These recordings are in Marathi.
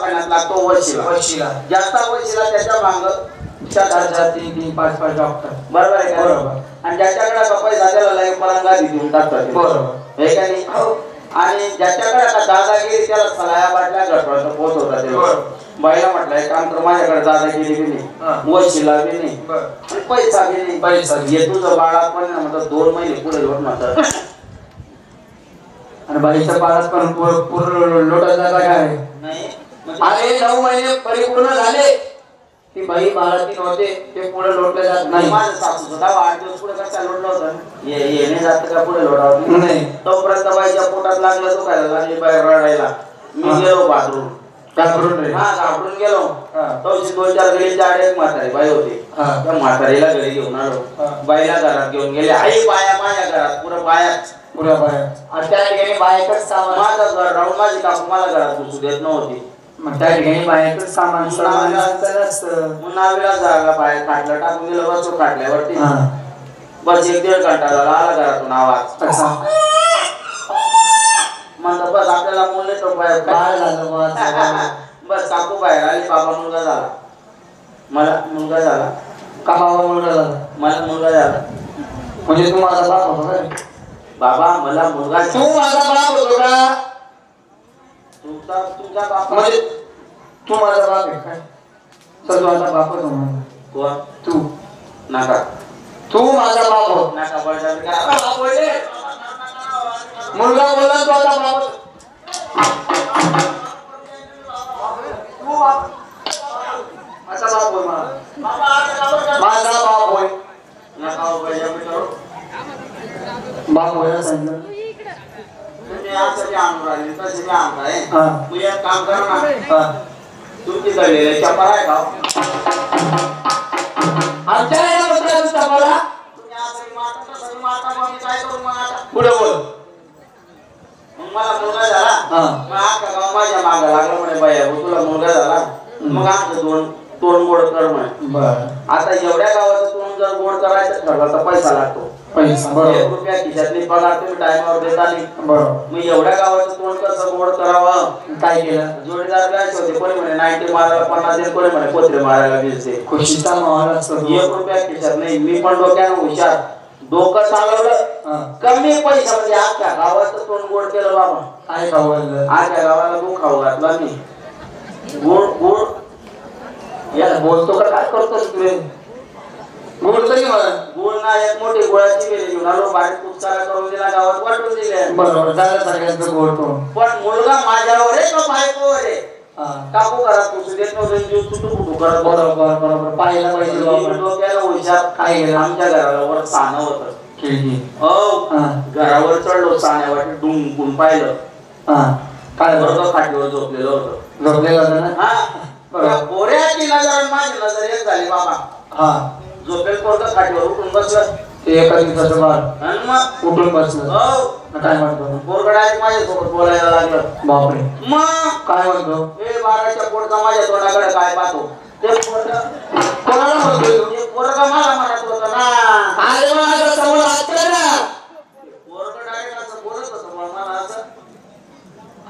महिन्यात लागतो वशिला जास्त वशिला त्याच्या मांग 4-4 3-5 डॉक्टर बरोबर आहे का बरोबर आणि ज्याच्याकडे पैसा त्याला लाईफ परंगा देऊन टाकतात बरोबर हे का नाही आणि ज्याच्याकडे आता दादागिरी त्याला सलाया बाटल्या गटवायचं पोहोचवतात ते बाईला म्हटलंय काम तर माझ्याकडे दादागिरी बी नाही वशिला बी नाही आणि पैसा बी नाही पैसा ये तुझं बाळा पण म्हणतात 2 महिने पुढे लोट म्हणतात आणि बाईच्या बाळात पण पूर्ण लोटायला काय नाही अरे 9 महिने परिपूर्ण झाले ती बाई बाळाती नव्हते ते पुढे लोटले जात नाही माझं सासू सुद्धा 8 दिवस पुढे कसं लोटलं होतं येणे जात का पुढे लोटावं नाही तोपर्यंत बाईच्या पोटात लागलं तो काय लागली बाई रडायला मी गेलो बाथरूम घाबरून गेलो तवशी 2-4 गलीच्या आड एक म्हातारी बाई होती त्या म्हातारीला घरी घेऊन आलो बाईला घरात घेऊन गेले आई बाया माझ्या घरात पुरा बाया आणि त्या ठिकाणी बायकच सामान माझं घर राहून माझी काकू मला घरात घुसू देत नव्हती मग त्या ठिकाणी बायकच सामान नावीला जागा बाहेर काढलं टाकून गेलं बसू काढल्यावरती बस 1-1.5 घंटा झाला आला घरातून आवाज म्हणतो बस आपल्याला मुले तो बाहेर बस काकू बाहेर आली बाबा मुलगा झाला मला मुलगा झाला का बाबा मुलगा झाला मला मुलगा झाला म्हणजे तू माझा बाप होता का बाबा मला मुलगा तू माझा बाप होतो का तुझा बाप म्हणजे तू माझा बाप आहे काय तर तू आता बापच हो कोण तू नका तू माझा बाप हो नका बोलले मुलगा बोला तो आता बाप माझा बाप होय माझा बाप होय नका बाप होय सांगितलं काम कर ना तुमची दळलेले चपाला आहे का आमच्या चपाला काय करू मग आता पुढे बोल मग मला मुलगा झाला मग आता माझ्या मागं लागला म्हणे बाया तुला मुलगा झाला मग आमचं तोंड गोड कर म्हणे आता एवढ्या गावाचं तोंड जर गोड करायचं ठरलं तर पैसा लागतो पैसा ₹1 खिशातली पगार तुम्ही टायमावर देता नाही मग एवढ्या गावाचं तोंड कसं गोड करावं काय केलं जोडीदार काय होते कोणी म्हणे 90 मारायला 50 दे कोणी म्हणे पोत्रे मारायला 20 दे खुशीचा माहोल असतो ₹1 खिशात नाही मी पण डोक्यानं हुशार डोकं चालवलं कमी पैशामध्ये आख्या गावाचं तोंड गोड केलं बाबा काय खावलं आख्या गावाला तू खाऊ घातला मी गोड याला बोलतो का काय करतो तुझे गोड तरी मला गोड ना एक मोठी गोळाची गेली घेऊन आलो बारीक उपचार करून दिला गावात वाटून दिले बरोबर झालं सगळ्यांचं गोड तो पण मुलगा माझ्यावर आहे का बायकोवर आहे काकू घरात पुसू देत नव्हतं जीव तुटू कुठू करत बरोबर पाहिला पाहिजे डोक्याला हुशार काय गेलं आमच्या घरावर सानं होतं खिडकी घरावर चढलो साण्यावाटी डुंकून पाहिलं काय बरोबर खाटीवर झोपलेलं होतं झोपलेलं होतं ना पोऱ्याची नजर आणि माझी नजर एक झाली बाबा झोपेल पोरग खाटीवर उठून बसलं ते एका दिवसाचं बाळ आणि मग उठून बसलं काय म्हणतो पोरगडायचं माझ्यासोबत बोलायला लागलं बापरे मग काय म्हणतो हे 12च्या पोटचा माझ्या तोंडाकडे काय पाहतो ते कोणाला म्हणतो पोरग मला म्हणत होतं ना अरे माझ्या समोर असतं ना पोरग डायरेक्ट असं बोलत होतं मला असं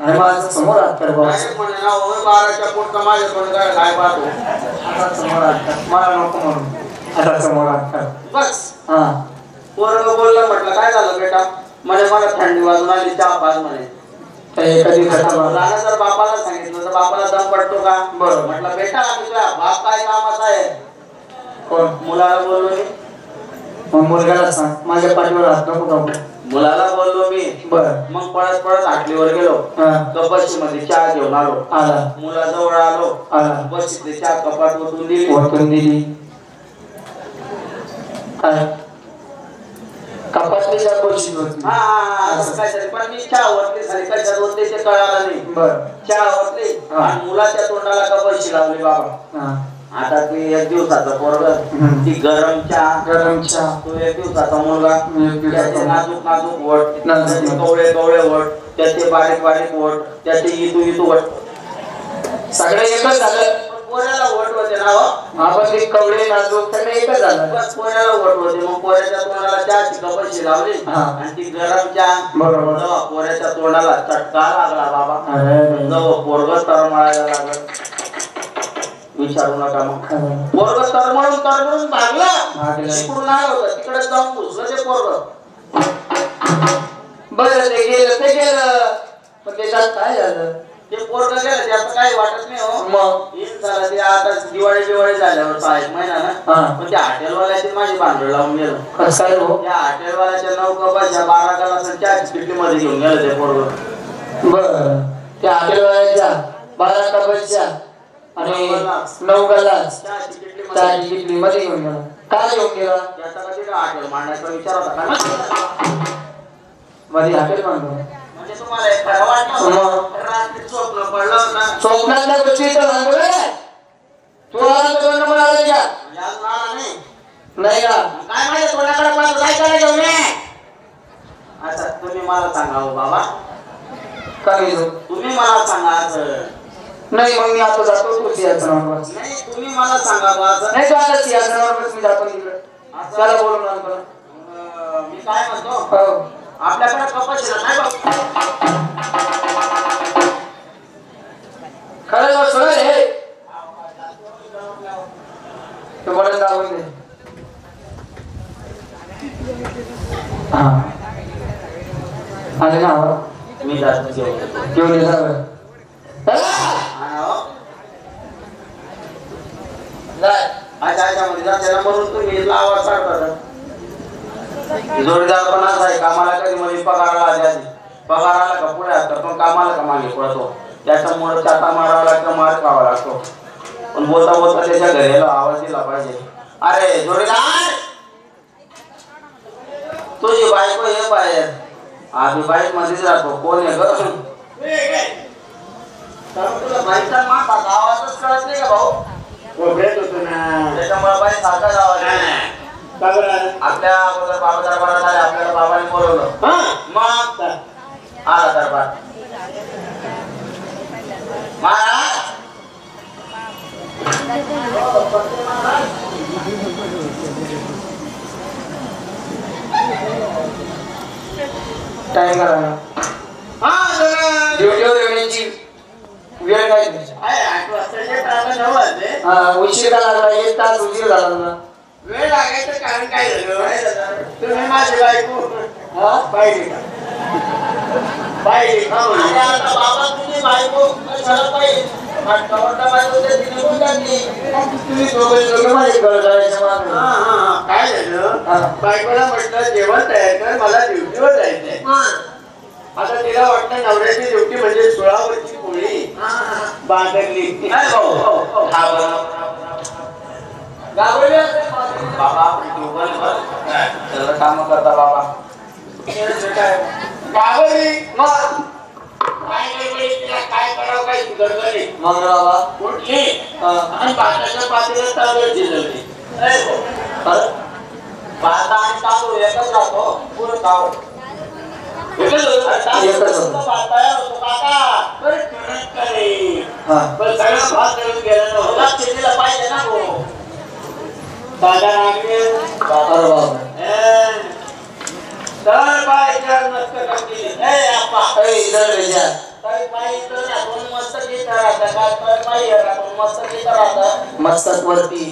अरे माझ्या समोर असतं डायरेक्ट म्हणे ना 12च्या पोटचा माझ्या तोंडाकडे काय पाहतो आता समोर असतं मला नको म्हणून आता समोर असतं बस पोरग बोललं म्हटलं काय झालं बेटा म्हणे मला थंडी वाजून आली चहा पाच म्हणे एका दिवसाचा जर बापाला सांगितलं तर बापाला दम पडतो का बरं म्हटलं बेटा तुझा बाप काय कामाचा आहे कोण मुलाला बोललो मी मग मुलगाला सांग माझ्या पाठीवर हात नको टाकू मुलाला बोललो मी बरं मग पळत आटलीवर गेलो कपाशी मध्ये चहा घेऊन आलो मुलाजवळ आलो बशीतली चहा कपाट ओतून दिली काय कपाटली चहा बशी होती पण मी चहा वरती झाली कशात होते ते कळालं नाही बरं चहा वरती आणि मुलाच्या तोंडाला कपाशी लावली बाबा आता ती 1 दिवसाचा पोरग ती गरम चहा तो 1 दिवसाचा मुलगा त्याचे नाजूक वट कवळे वट त्याचे बारीक वट त्याचे इतू वट सगळे एकच झालं पोऱ्याला वट होते ना हो? आपण ते कवळे नाजूक सगळं एकच झालं. बस पोऱ्याला वट होते मग पोऱ्याच्या तोंडाला चहाची कपाशी लावली आणि ती गरम चहा बरोबर जेव्हा पोऱ्याच्या तोंडाला चटका लागला बाबा जेव्हा पोरग तरमळायला लागलं विचारू नका मग पोरग तरमळून भागलं तिकडून आलं होतं तिकडे जाऊन घुसलं ते पोरग. बरं ते गेलं पण त्याच्यात काय झालं ते पोरग गेलं त्याचं काही वाटत नाही हो. मग इन झालं ते आता दिवाळी झाल्यावर 6 महिना ना पण त्या हॉटेलवाल्याची माझी भांडवल लावून गेलं. काय हो त्या हॉटेलवाल्याच्या 9 कपाच्या 12 गलासांच्या किटलीमध्ये घेऊन गेलं ते पोरग. बरं त्या हॉटेलवाल्याच्या 12 कपाच्या आणि 9 गलास चहाची किटली मध्ये घेऊन गेला. काय घेऊन गेला त्याचा कधी हॉटेल मांडायचा विचार होता का मध्ये हॉटेल मांडतो म्हणजे तुम्हाला एक खरं वाटलं रात्री स्वप्न पडलं होतं स्वप्नातल्या गोष्टी तर सांगतो तू आला तर दोन नंबर आला का म्हणजे अजून आला नाही नाही का काय माहिती कोणाकडे पाहतो काय करायला घेऊन ये. अच्छा तुम्ही मला सांगा हो बाबा काय तुम्ही मला सांगा असं नाही मग मी आता जातो तू सिंहासनावर बस. नाही तुम्ही मला सांगा बा असं नाही तू आता सिंहासनावर बस मी जातो तिकडे त्याला बोलून आणतो. मी काय म्हणतो हो आपल्याकडे कपाशीला नाही बघ खरं बस हे ते बटन दाबून दे. हा आले ना मी जातो घेऊन घेऊन ये जावं मध्ये जाते ना म्हणून तुम्ही लावा सारखं जोडीदार पण असा आहे कामाला कधी मध्ये पगाराला द्यायची पगाराला का पुढे असतात पण कामाला का मागे पडतो त्याच्यामुळे चाटा मारावा लागतो मार खावा लागतो पण बोलता त्याच्या घरी आवाज दिला पाहिजे. अरे जोडीदार तुझी बायको हे बाहेर आधी बाईक मध्येच राहतो कोण आहे ग तुला बाईकचा माप आवाजच कळत नाही का भाऊ होतो ना त्याच्यामुळे बाई सारखाच आवाज आपल्या अगोदर बाबा दरबारात आले आपल्याला बाबाने बोलवलं मग आला दरबार महाराज टाइम करा ड्युटीवर येण्याची वेळ काय उशीर का लागला 1 तास उशीर झाला तुला वेळ लागायचं कारण काय झालं तुम्ही माझी बायको पाहिली आता बाबा तुझी बायको कशाला पाहिजे काय झालं बायकोला म्हटलं जेवण तयार कर मला ड्युटीवर जायचंय. आता तिला वाटतं नवऱ्याची ड्युटी म्हणजे सुळावरची पोळी बांधली बाबा काम करता बाबा काय करावं काय सुधारलं मग बाबा कुठली आणि भाताच्या पातेल्यात तांदूळ शिजवली भाता आणि तांदूळ एकच राहतो पुरं खाऊ पाहिजे ना दादा लागले तर पाहिजे मस्त मस्तक वरती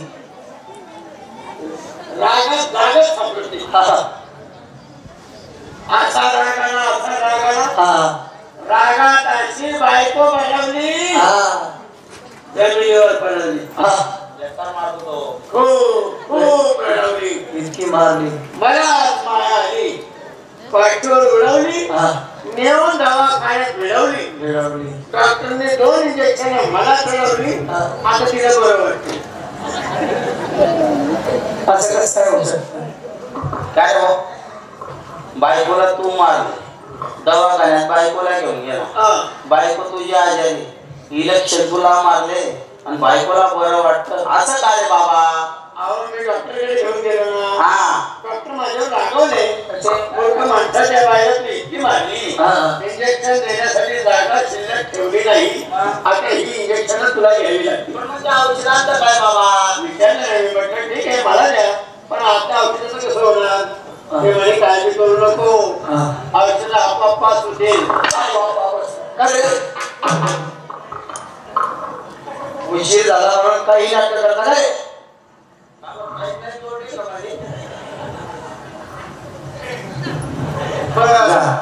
रागात अशी बायको बनवली जमिनीवर पडली खूप रडवली इतकी मारली बराच माया आली पाठीवर उडवली नेऊन दवाखान्यात भिडवली डॉक्टरने 2 इंजेक्शन मला चढवली आता तिला बरं वाटते. असं कसं काय होऊ शकतं काय हो बायकोला तू मारली दवाखान्यात बायकोला घेऊन गेला बायको तुझी आजारी इलेक्शन तुला मारले आणि बायकोला बरं वाटतं असं काय रे बाबा. मी डॉक्टरकडे घेऊन गेलो ना डॉक्टर माझ्यावर रागवले मूर्ख माणसाच्या बाहेर इतकी मारली इंजेक्शन देण्यासाठी जागा शिल्लक ठेवली नाही आता ही इंजेक्शन तुला घ्यावी लागतील पण मग त्या औषधांचं काय बाबा विचारलं नाही म्हटलं ठीक आहे मला द्या पण आपल्या औषधाचं कसं होणार ते म्हणे काळजी करू नको औषध आपोआप पास होतील उशीर झाला म्हणून काही नाटक करणार आहे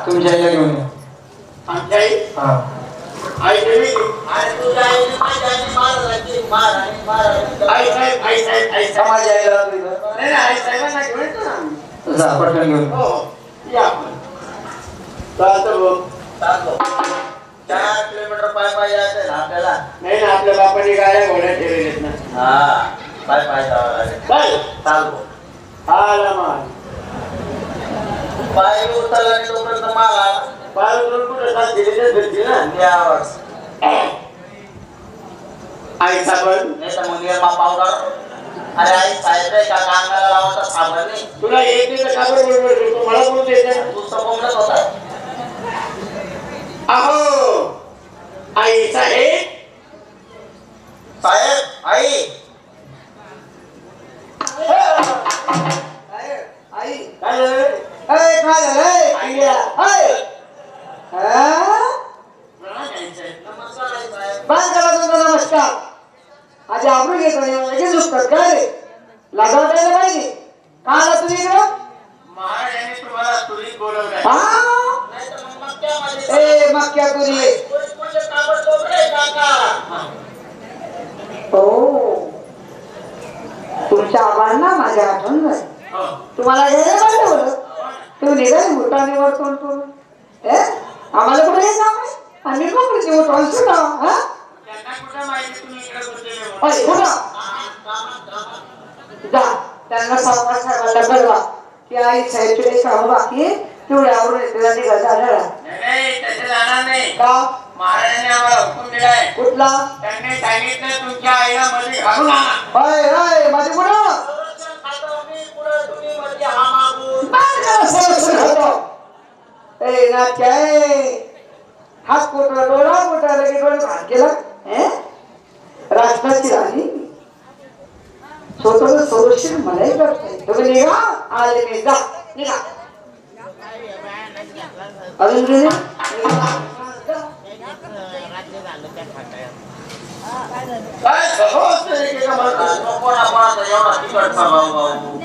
तुमच्या आईला घेऊन या आमच्या आई आई देवी समाज आईला आई साहेबांना घेऊन जा पटकन घेऊन हो या चालतं बघ चालतो 4 किलोमीटर पाय जायचं ना आपल्याला नाही ना आपल्या बापाने गाड्या घोड्या ठेवलेत ना हा पाय जावं लागेल चालतो आला माल पाय उचलला आणि तोपर्यंत माल आला पाय उचलून कुठे साथ दिली भेटली ना त्यावर आई साबण नाही तर मग पावडर अरे आई साहेब आहे का कांगाला लावायचा साबण नाही तुला एक दिवस साबण बरोबर मला बोलून देते तू समजत होता अहो आई साहेब साहेब आई आई काय झालं नमस्कार आज आपण घेतो लगेच झुकतात काय रे लागाव द्यायला पाहिजे का आला तुम्ही इकडं महाराजांनी तुम्हाला तुरीत बोलवलंय ए मक्या तुरी हो तुमच्या आबांना माझ्या आठवण नाही तुम्हाला घ्यायला पाहिजे बोलत तुम्ही निघाले मोठाने वर तोंड करून आम्हाला कुठे हे काम आहे आम्ही कोण मोठं हा जा त्यांना सावकार साहेबांना कळवा की आई साहेबचे काम बाकी तेवढ्यावरून निघा झालं का महाराजांनी आम्हाला हुकूम दिलाय कुठला त्यांनी सांगितलं तुमच्या आईला मध्ये घालून आणा माझे कुठं हात कोटला डोळा मोठा लगे डोळा हात केला राष्ट्राची राणी स्वतः संरक्षण मलाही करते तुम्ही निघा आले मी जा निघा अजून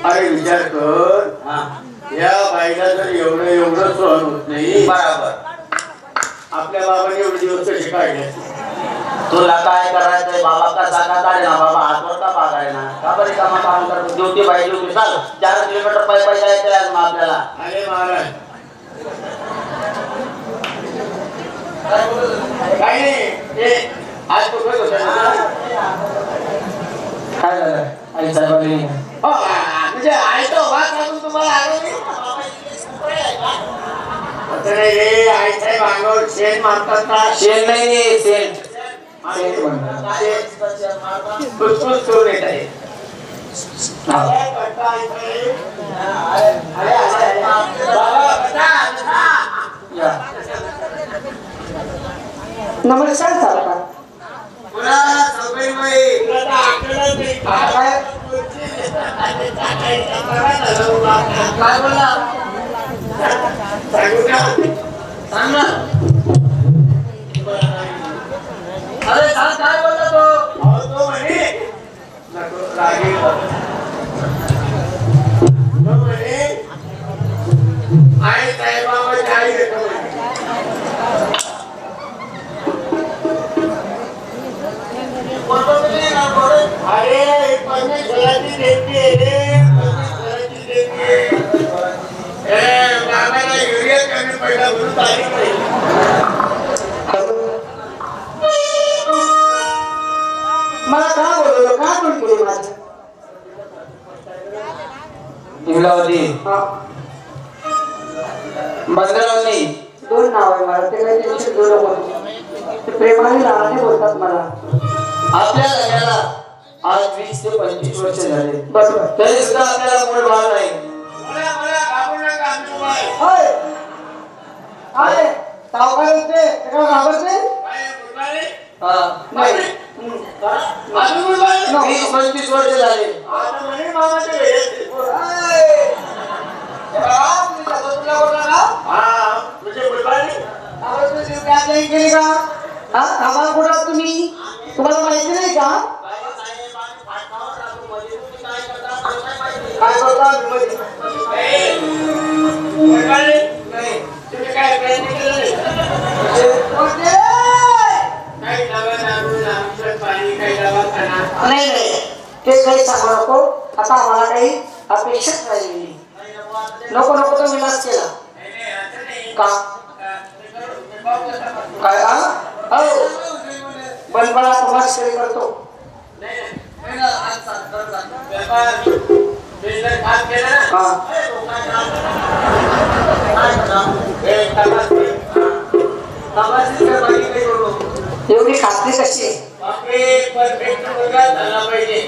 अरे विचार कर या बाईला जर एवढं सहन होत नाही बरोबर आपल्या बाबाने एवढे दिवस कसे काढले तुला काय करायचंय बाबा कसा का काढे ना बाबा हातवर का पागाय ना का बरी कामा काम करतो ज्योती बाई ज्योती चाल 4 किलोमीटर पाय जायचं आज मग आपल्याला अरे महाराज काय नाही आज कुठे होता काय झालं आई साहेबांनी म्हणजे आई तो वाद लागून तुम्हाला आलो रे आई साहेब अंगावर शेण मारतात का शेण नाही सेंट सेंट म्हणतात फुसफुस करून येत आहे नमस्कार सारखा काय बोलला सांग ना अरे काय बोलला तो म्हणे आई साहेबांची आई घेतो अरे परमेश्वराची देवी आहे परमेश्वराची देवी बाबाला युरिया कमी पडला म्हणून तारीख नाही मला काय बोलवलं काय म्हणतो माझं इंगलावती मंदिरावती 2 नाव आहे मला ते काही टेन्शन घेऊ नको प्रेमाने लहाने बोलतात मला आपल्या लग्नाला आज 20 ते 25 वर्ष झाले बरोबर तरी सुद्धा आपल्याला मूळ भाव नाही मला घाबरू नका सावकार होते घाबरते नाही 25 वर्ष झाले केली का आम्हाला कुठं तुम्ही तुम्हाला माहिती नाही का काय करता तुम्ही काय प्रयत्न केले नाही नाही ते काही सांगू नको आता आम्हाला काही अपेक्षाच राहिली नको नको तो विलास केला का काय हो बनबळा तुम्हाला शेअर करतो एवढी खात्री कशी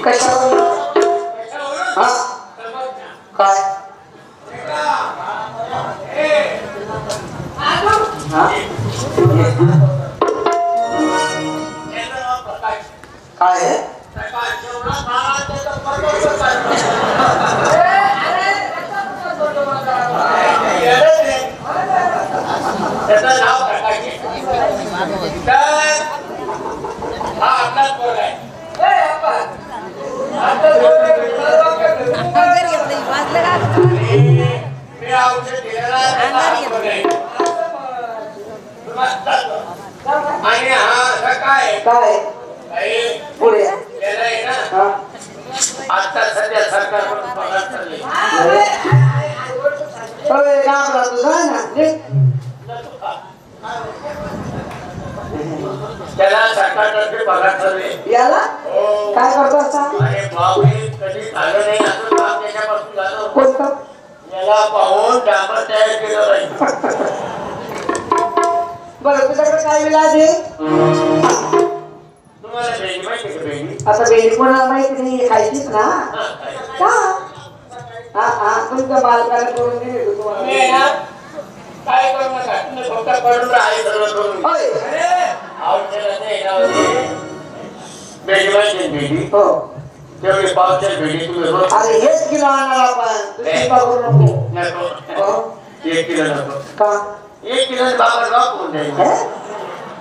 कशावर काय काय काय पुढे आता सध्या सरकार पगार चालले त्याला सरकारतर्फे पगार चालले याला काय करतो असा अरे बापरे कधी झालं नाही असं काम त्याच्यापासून झालं कोणतं याला पाहून डांबर तयार केलं पाहिजे बरं तुझ्याकडे काय विलाज आहे तुम्हाला भेंडी माहिती का भेंडी आता भेंडी कोणाला माहिती नाही खायचीच ना का हा तुमच्या मालकाने करून दिली तुम्हाला काय करू नका तुम्ही फक्त करून राहा सर्व करून होय भेंडी माहिती भेंडी हो तेवढी पावसाची भेंडी तुम्ही रोज अरे हेच किलो आणणार आपण तुम्ही चिंता करू नको नको 1 किलो नको का 1 किलो बाबा ड्रॉप होऊन जाईल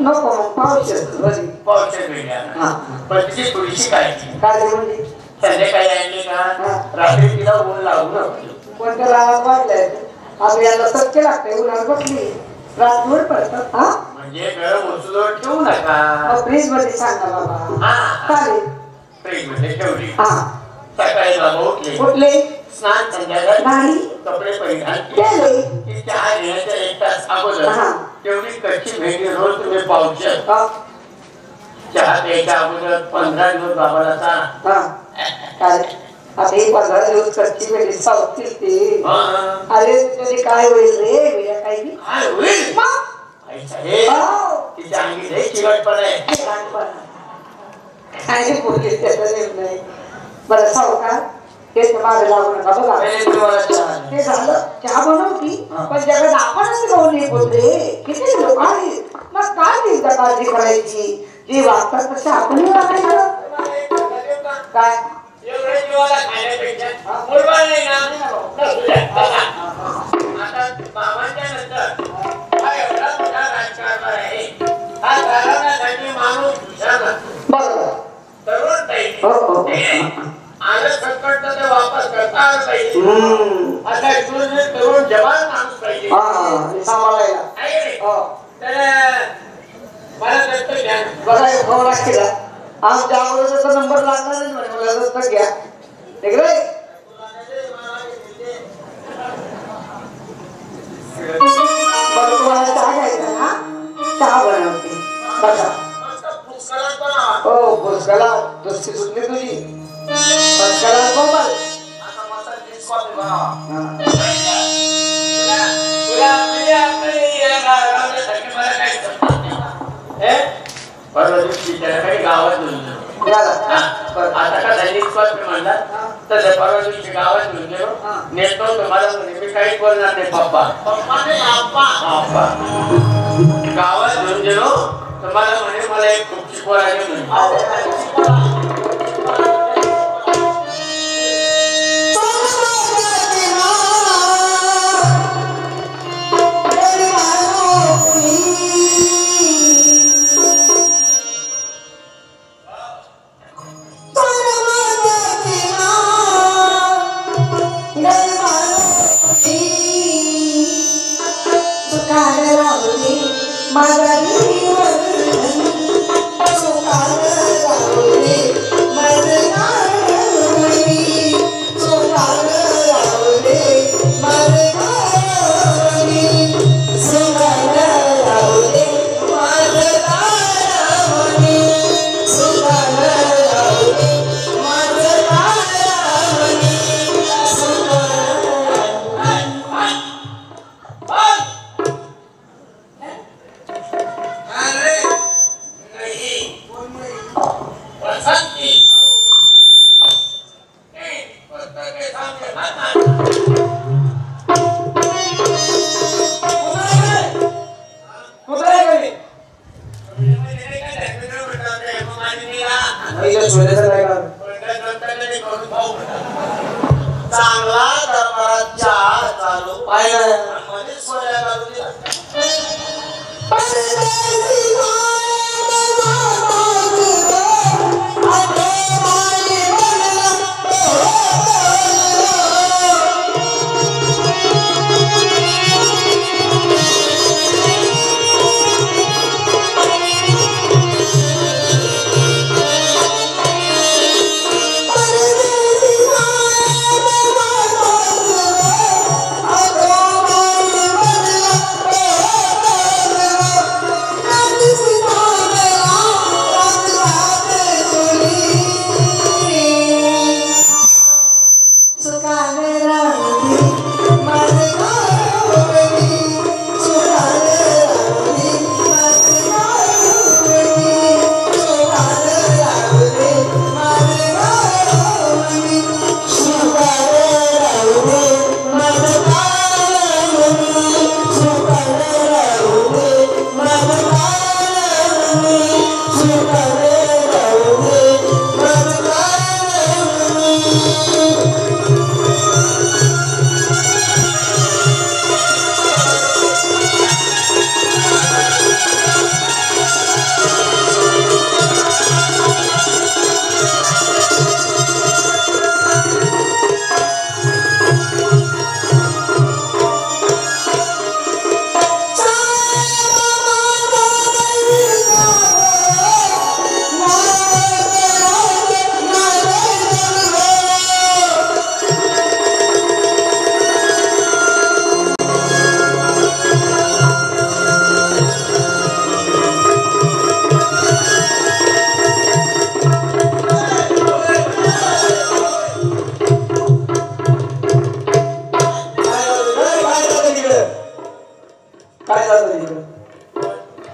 नको मग पावसाची भेंडी आणा पण तिची थोडीशी काळजी काय म्हणजे संध्याकाळी आणली का रात्री तिला ऊन लागू नको कोणत्या रानात वाढलंय आता याला सत्य लागतंय उन्हाळ्यात बसली रातभर पडतात हा म्हणजे गरम वस्तूजवळ ठेवू नका फ्रीज मध्ये सांगा बाबा चालेल फ्रीज मध्ये ठेवली हा सकाळी बाबा उठले कुठले स्नान संध्याकाळी नाही कपडे परिधान केले की चहा घेण्याच्या 1 तास अगोदर तेवढी कच्ची भेंडी रोज तुम्ही पावशे चहा प्यायच्या अगोदर 15 दिवस बाबाला सांगा आता हे 15 दिवस कच्ची भेंडी सावतील ते अरे तुझे काय होईल रे वेळा काही काय होईल तिच्या अंगी लई चिकटपणा आहे काय बोलले त्याचा नाही बरं सावकार ते मागे लागू नका बघा ते झालं चहा बनवती पण जगात आपणच घेऊन येत होते किती लोक आहेत मग काय नाही काळजी करायची जे वागतात तसे आपणही वागायचं काय बाबांच्या नंतर हा एवढा मोठा राजकारभार आहे हा चालवण्यासाठी माणूस बरोबर तरुण पाहिजे आलं संकट तर ते वापस करता आलं पाहिजे आता तरुण जवान माणूस पाहिजे सांभाळायला मला दत्तक घ्या बघा फोन केला आमच्या अगोदरचा नंबर लागणार नाही म्हणे मला दत्तक घ्या ठीक रे बरं तुम्हाला चहा घ्यायचा ना चहा बनवते बघा हो भुसकाला दुसरी सुटली तुझी भुसकाला कोमल त्याला काही गावात आता का दैनिक म्हणतात तर परवा दिवशी गावात घेऊन गेलो नेतो तुम्हाला म्हणे मी काहीच बोलणार नाही पप्पा गावात घेऊन गेलो तुम्हाला म्हणे मला एक खूप शिकवायला म्हणे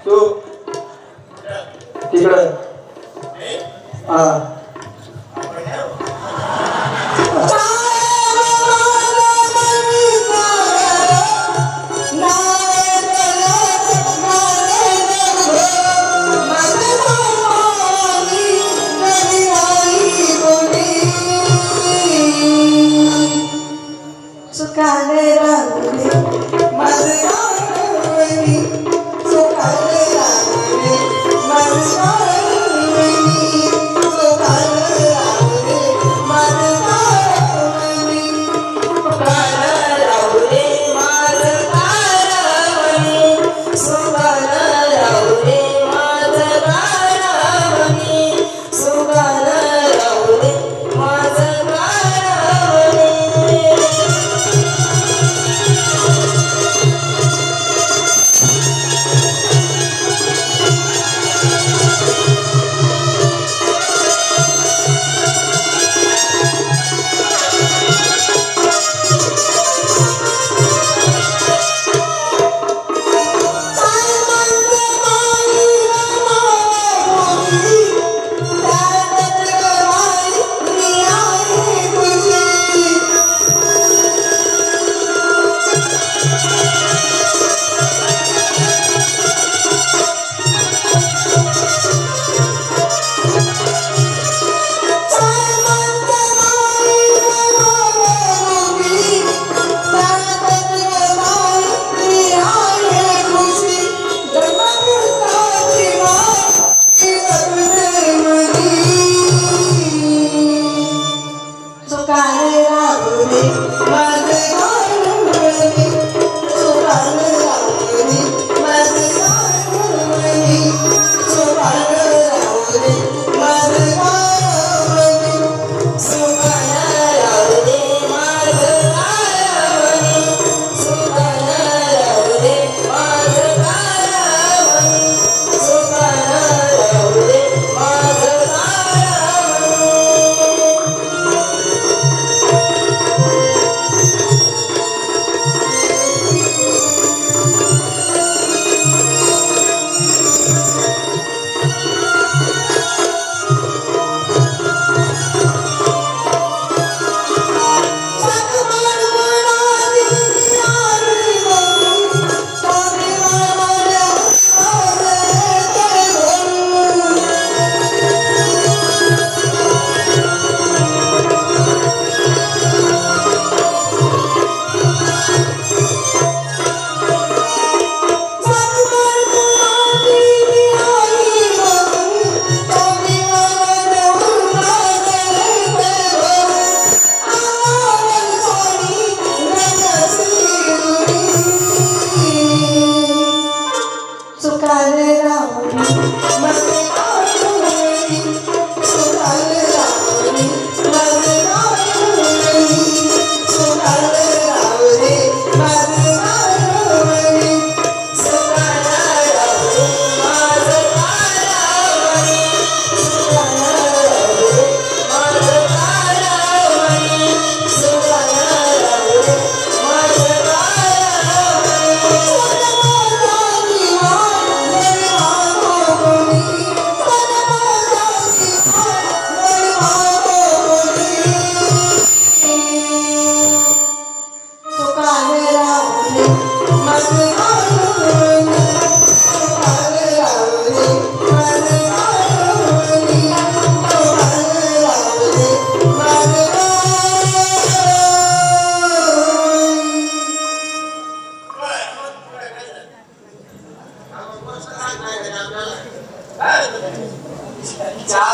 So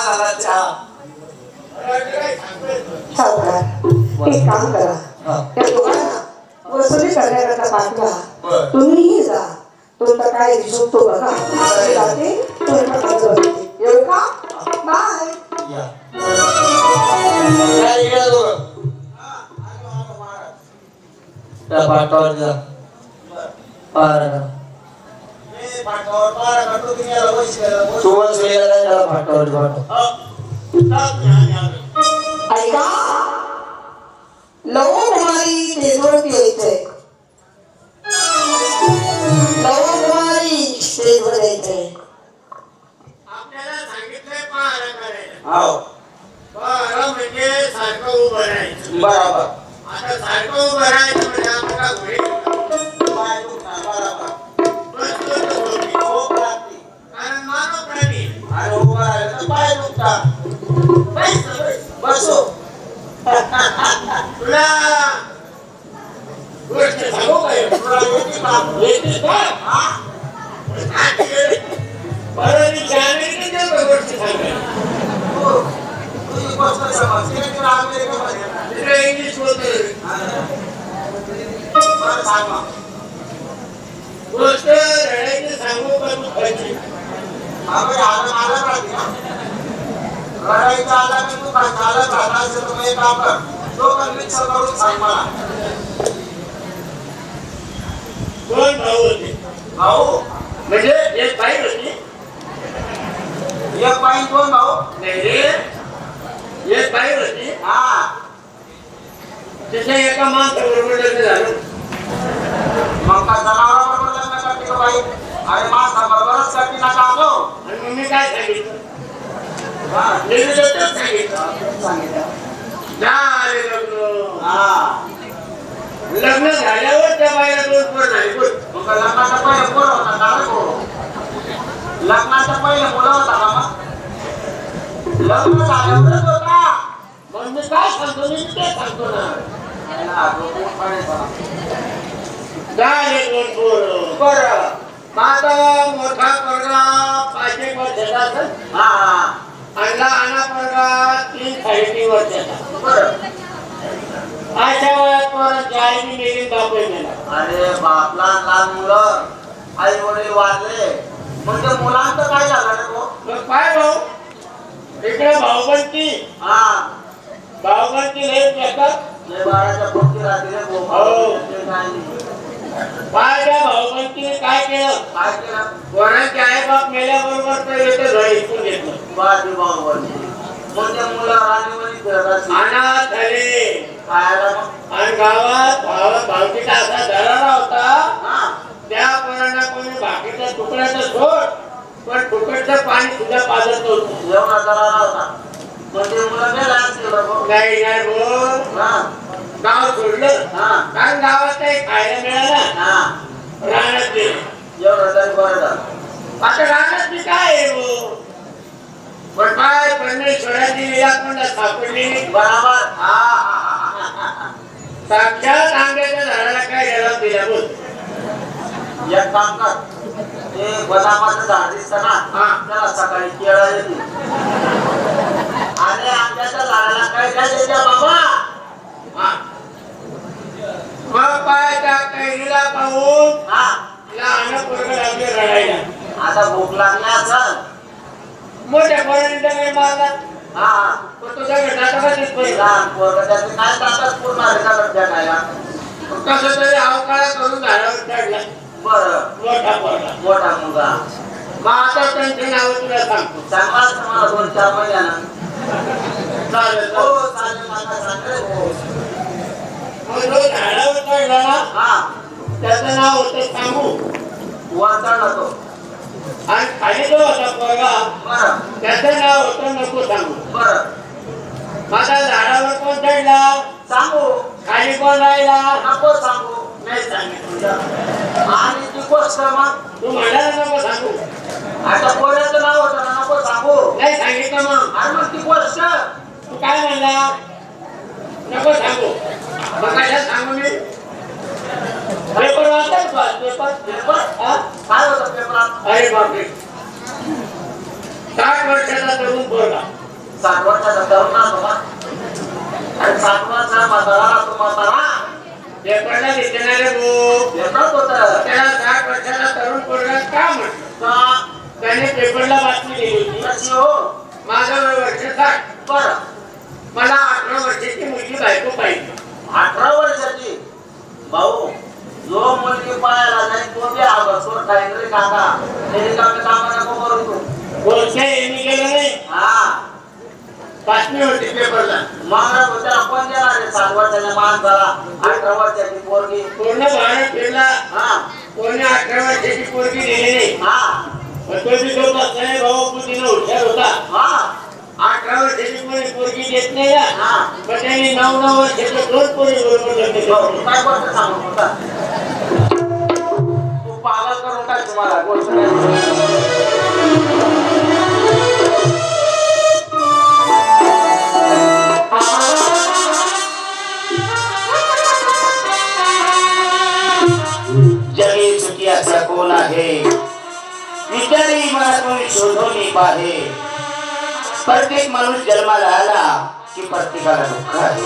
झाला चहा. सावकार एक काम करा त्या दोघांना वसुली करण्याकरता पाठवा. तुम्हीही जा. तुमचा काय हिशोब तो बघा. जाते येऊ का? बाय. त्या पाठावर जा. ऐका लवो कुमारी स्टेजवरती यायचंय. लवो कुमारी स्टेजवर यायचंय. आपल्याला सांगितलंय पाहायला करायला. हो म्हणजे सारखं उभं राहायचं. बरोबर. आता सारखं उभं राहायचं म्हणजे आपल्याला घोडी पाय दुखणार. बरोबर. कारण मानव प्राणी आणि उभं राहिलं तर पाय दुखतात. बसो. तुला गोष्ट सांगू काय? तुला येते का? येते का? बरं मी जाणीने देतो गोष्ट सांगायला. तुझी गोष्ट समजते की तुला अमेरिकेमध्ये तिला इंग्लिश बोलतोय. बरं सांग मग. गोष्ट रडायची सांगू का दुखायची? अबे आलं आलं राहते ना. रडायचं आलं की तू काय चालत राहता असेल तर मग एक काम कर. तो पण मिक्सर करून सांग मला. दोन भाऊ होते. भाऊ म्हणजे एक बाई होती. एक बाई दोन भाऊ. नाही रे एक बाई होती. हा तिच्या एका माणसाबरोबर लग्न झालं. मग का जनावराबरोबर लग्न करते का बाई? अरे माणसाबरोबरच करते ना का गो? आणि मग मी काय सांगितलं? हा निर्विवादच सांगितलं. सांगितलं. झाले लग्न. हा लग्न झाल्यावर त्या बाईला दोन पोरं झाली. बोल. मग लग्नाच्या पहिले पोरं होता का रे भाऊ? लग्नाच्या पहिले मुलं होता का मग? लग्न झाल्यावरच होता. मग मी काय सांगतो? मी ते सांगतो ना. झाले दोन पोरं. बरं. माझा मोठा पोरगा 5 वर्षाचा असेल. हा आणि लहाना पोरगा 3-3.5 वर्षाचा. बरं. अशा वयात पोरांची आईने मेली बापही मेला. अरे बापला लहान मुलं आई वडील वाढले मग ते मुलांचं काय झालं रे भाऊ? मग काय भाऊ इकडे भाऊबंदी हा भाऊबंदी लय येतात. जे बाळाच्या पोटी राहते रे भाऊ. हो. ते काय नाही. माझ्या भाऊबंदीने काय केलं? काय केलं? पोरांचे आई बाप मेल्याबरोबर तर येते घर इकून घेतलं. बाजी भाऊ मग ते मुलं राणीवरी फिरत असतील. अनाथ झाले. खायला मग आणि गावात भावकीचा असा दरारा होता. हा त्या पोरांना कोणी बाकीच्या तुकड्याचं सोड पण तुकडचं पाणी सुद्धा पाजत नव्हतं. एवढा जरा होता मग ते मुलं गेला असतील रे भाऊ. नाही नाही भाऊ हा गाव सोडलं. हा कारण गावात काही खायला मिळालं. हा राहण्यात गेले. एवढं तरी बरं झालं. आता राहण्यात मी काय आहे भाऊ? पण काय परमेश्वराची लीला पण सापडली. बरोबर. हा साक्षात आंब्याच्या झाडाला काय जबाब दिला बोल. एक काम कर. ते बदामाचं झाड दिसतं ना हा. त्याला सकाळी केळं येते आणि आंब्याच्या झाडाला काय काय देत्या बाबा? हा. मग काय त्या कैरीला पाहून हा लहान पोरगं लागले रडायला. आता भूक लागली असं. मोठ्या पोरांनी दगड मारला. हा पण तो दगड नाटकातच पडला. लहान पोरगं त्याचे काय ताकद पूर्ण आहे दगड फेकायला. कसं तरी अवकाळा करून झाडावर चढला बरं मोठा पोरगा. मोठा मुलगा मग आता त्यांची नावं तुला सांगतो. चांगलाच तुम्हाला 2-4 महिन्यानं. चालेल हो चालेल. चालेल मला सांग रे भाऊ. मग जो झाडावर चढला ना हा त्याचं नाव होतं सांगू. वर चढला तो. आणि खाली जो होता पोरगा बरं त्याचं नाव होतं नको सांगू. बरं माझा झाडावर कोण चढला सांगू खाली कोण राहिला नको सांगू. नाही सांगितलं. आणि ती गोष्ट मग तू म्हणाला नको सांगू. आता पोऱ्याचं नाव होतं ना नको सांगू. नाही सांगितलं मग. आणि मग ती गोष्ट तू काय म्हणला नको सांगू. मग कशा सांगू मी? पेपर वाचत पेपर पेपर हा? काय होतं पेपरात? अरे बापरे 60 वर्षाचा तरुण पोरगा 60 वर्षाचा तरुण ना तुम्हा आणि 60 वर्षाचा म्हातारा पेपरला दिसणारे भाऊ येतात होतं त्याला 60 वर्षाचा तरुण पोरगा का म्हटलं का त्याने पेपरला बातमी दिली होती कशी हो माझं वय वर्ष 60 बरं मला 18 वर्षाची मुलगी बायको पाहिजे 18 वर्षाची भाऊ जो मुलगी पाहायला नाही तो बी आवाजवर काही तरी काका तरी कामा नको करू तू बोलते यांनी गेलं नाही हा बातमी होती पेपरला महाराज त्याला कोण देणार आहे 7 वर्षाच्या माणसाला 18 वर्षाची पोरगी पूर्ण भारत फिरला हा कोणी 18 वर्षाची पोरगी दिली नाही हा पण तो बी तो बसलाय भाऊ बुद्धीनं हुशार होता हा 18 वर्षाची पोरगी देत नाही ना हा पण त्यांनी 9 वर्षाच्या 2 पोरी बरोबर लग्न केलं. काय गोष्ट सांगू होता तू पागल करून टाक तुम्हाला गोष्ट जगी चुकियाचा कोण आहे विचारी मनातून शोधून पाहे प्रत्येक माणूस जन्माला आला की प्रत्येकाला दुःख आहे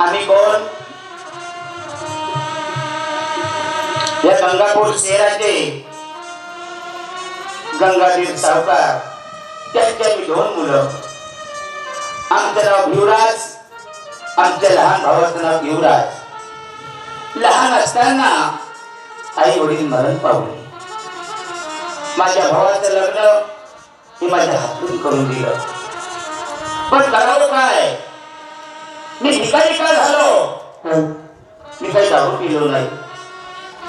आम्ही कोण या गंगापूर शहराचे गंगाधीर सावकार त्यांच्या मी 2 मुलं आमचं नाव भिवराज आमच्या लहान भावाचं नाव युवराज लहान असताना आई वडील मरण पावले माझ्या भावाचं लग्न हे माझ्या हातून करून दिलं पण करावं काय मी भिकारी का झालो मी काही दारू पिलो नाही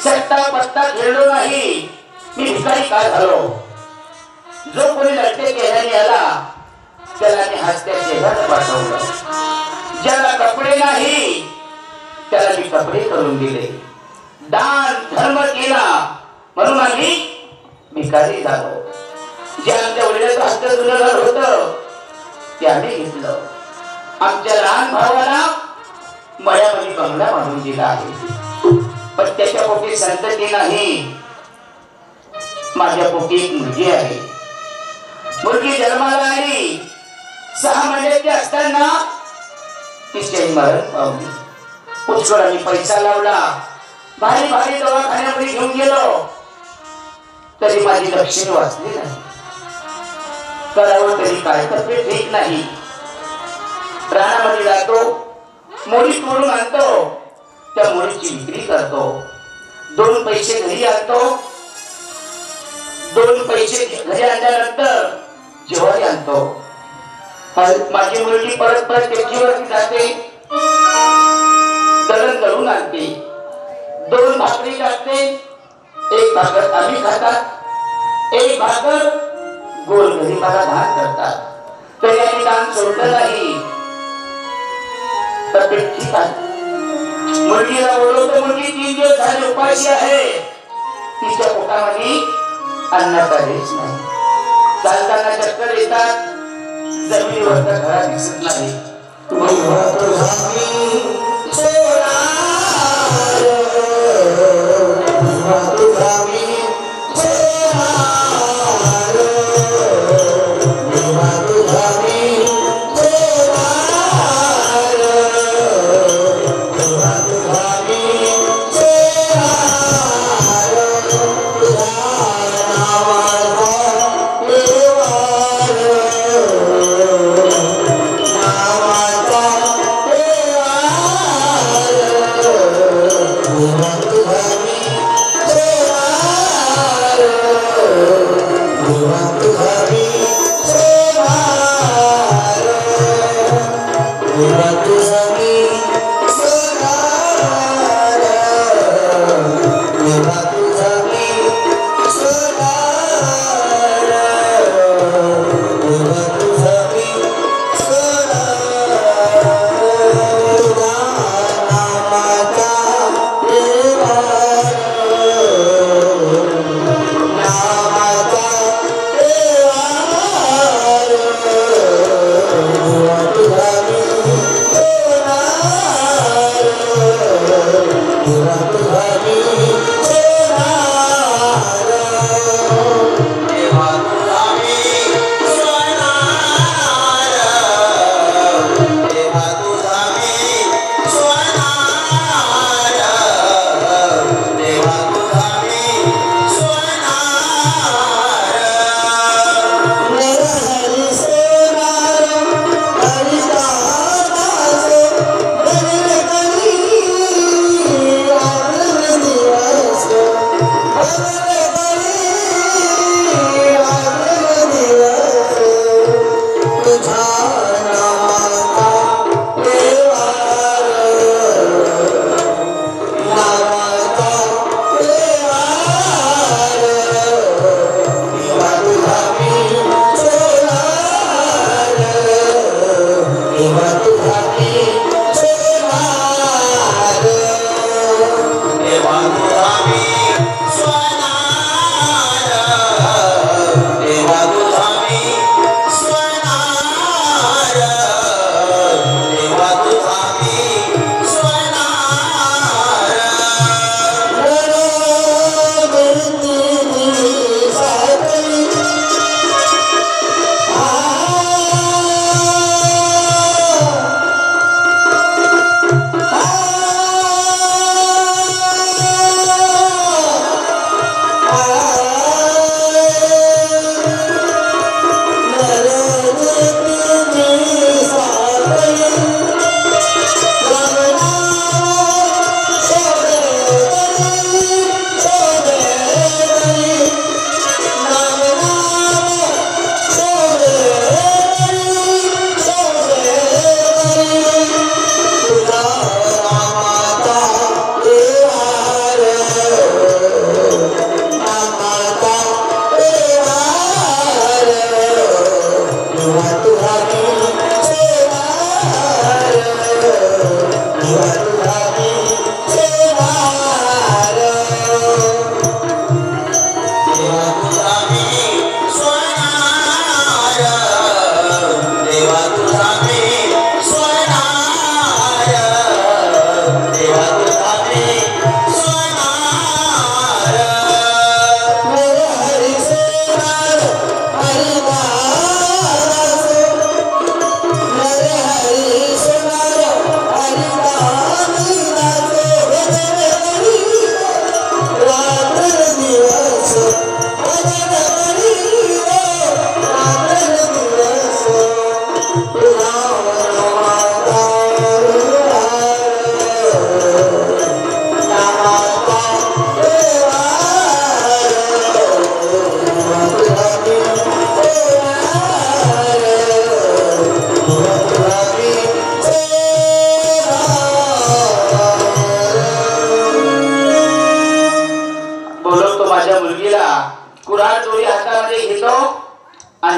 सट्टा पत्ता खेळलो नाही मी भिकारी का झालो जो कोणी लढते घेण्याने आला त्याला मी हसत्या चेहऱ्यानं पाठवलं ज्याला कपडे नाही त्याला मी कपडे करून दिले दान धर्म केला म्हणून आम्ही भिकारी झालो जे आमच्या वडिलांचं हस्त जुनं होतं ते आम्ही घेतलं आमच्या लहान भावाला मळ्यामध्ये बंगला बांधून दिला आहे पण त्याच्या पोटी संतती नाही माझ्या पोटी एक मुलगी आहे मुलगी जन्माला आली 6 महिन्याची असताना तिचे मरण पावली पुष्कळाने पैसा लावला भारी भारी दवाखान्यामध्ये घेऊन गेलो तरी माझी लक्ष्मी वाचली नाही करावं तरी काय तब्येत ठीक नाही रानामध्ये जातो मोडी तोडून आणतो त्या मोडीची विक्री करतो 2 पैसे घरी आणतो 2 पैसे घरी आणल्यानंतर ज्वारी आणतो माझी मुलगी परत टेकडीवरती जाते दळण दळून आणते 2 भाकरी टाकते 1 भाकर आम्ही खातात 1 भाकर गोल गरीबाला दान करतात तर यांनी दान सोडलं नाही तर ते ठीक आहे मुलगीला बोलवतो मुलगी 3 दिवस झाले उपाशी आहे तिच्या पोटामध्ये अन्न काहीच नाही चालताना चक्कर येतात जमिनीवरचा घरा दिसत नाही Thank you.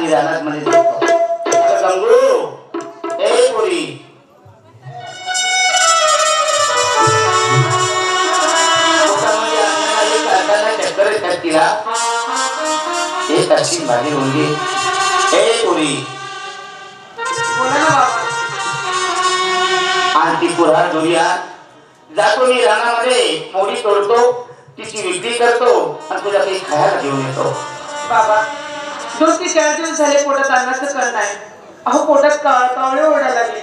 आणि रानात मध्ये गंगू ए पोरी चक्कर येतात तिला एक अशी माझी मुलगी ए पोरी आणि ती पुराण दुनिया जातो मी रानामध्ये मोडी तोडतो तिची विक्री करतो आणि तुला काही खायला घेऊन येतो बाबा 2-4 दिवस झाले पोटात अन्नाचं कण नाही अहो पोटात कावळे ओढायला लागले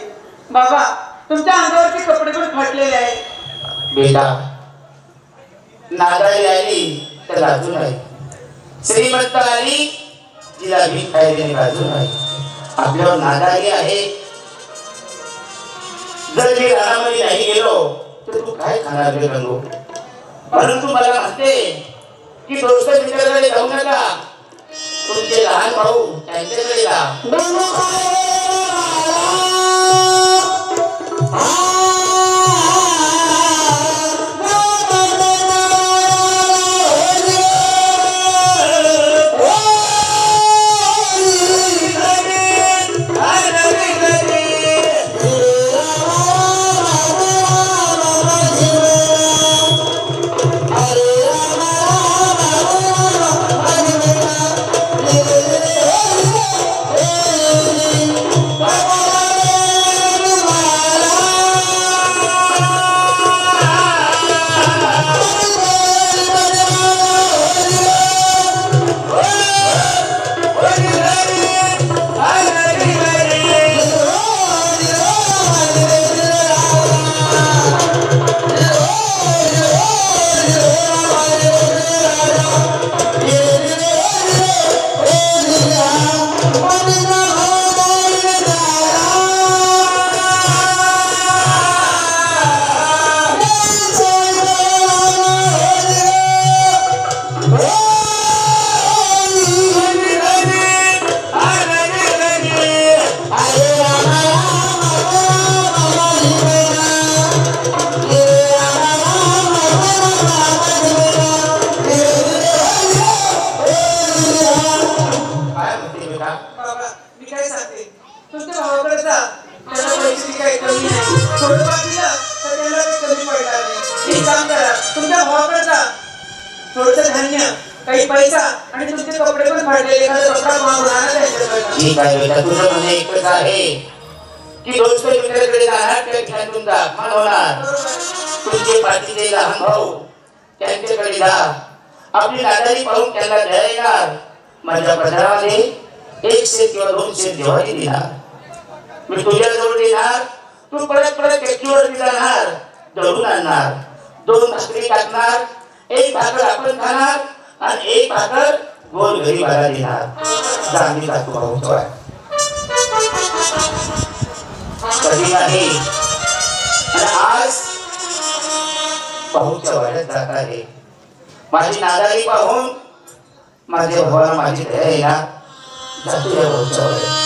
बाबा तुमच्या अंगावरचे कपडे पण फाटलेले आहेत बेटा नागाळी आली तर राजू नाही श्रीमंत आली तिला भीक खायला राजू नाही आपल्यावर नागाळी आहे जर मी रानामध्ये नाही गेलो तर तू काय खाणार रे गंगू म्हणून तू मला म्हणते की दोस्त मित्राकडे जाऊ नका तुमचे लहान भाऊ त्यांच्याकडे जा काही पैसा आणि तुमचे कपडे पण फाडलेले एखादा कपडा मागून आणा ठीक आहे बेटा तुझं म्हणणं एकच आहे की दोस्त मित्राकडे जाणार त्यातून दाखमान होणार तुमचे पाठीचे लहान भाऊ त्यांच्याकडे जा आपली नादारी पाहून त्यांना दया येणार माझ्या पदरामध्ये 100 किंवा 200 जेवारी देणार मी तुझ्याजवळ देणार तू परत टेकडीवर जाणार दळून आणणार 2 भाकरी टाकणार 1 भाकर आपण खाणार आणि 1 भाकर गोल गरीबाला देणार जाणी जातो भाऊ कधी नाही आणि आज भाऊच्या वाड्यात जात आहे माझी नादारी पाहून माझ्या भावाला माझी दया येणार जातो या भाऊच्या वाड्यात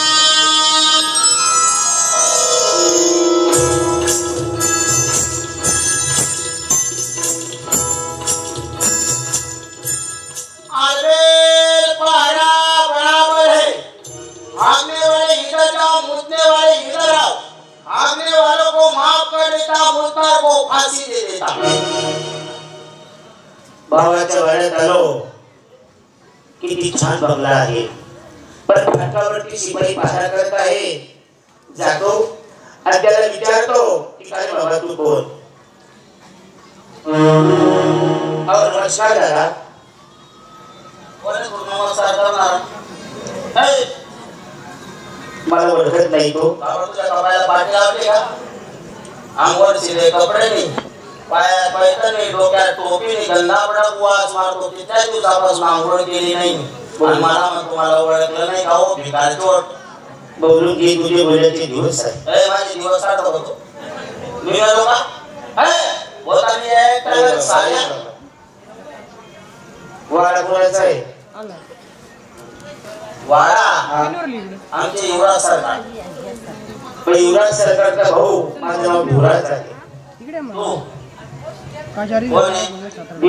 भावाच्या वाड्यात आलो किती छान बंगला आहे पण फाटकावरती शिपाई पहारा करत आहे जातो आणि त्याला विचारतो की काय बाबा तू कोण नमस्कार दादा मला ओळखत नाही तो तुझ्या कपाळाला पाठी लावली का अंगवर शिले कपडे नाही पाया पैठण नाही डोक्यात टोपी नाही गंधापडा वास मारतो तिथल्या दिवसापासून आंघोळ केली नाही मला म्हणतो मला ओळखलं नाही का हो भिकार चोट बोलून घे तुझे बोलायचे दिवस आहे माझे दिवस आठवतो मी आलो का होता मी एक साड्या वाडा कोणाचा आहे वाडा आमचे युवराज सरकार पण युवराज सरकारचा भाऊ माझं नाव युवराज आहे कोण आहे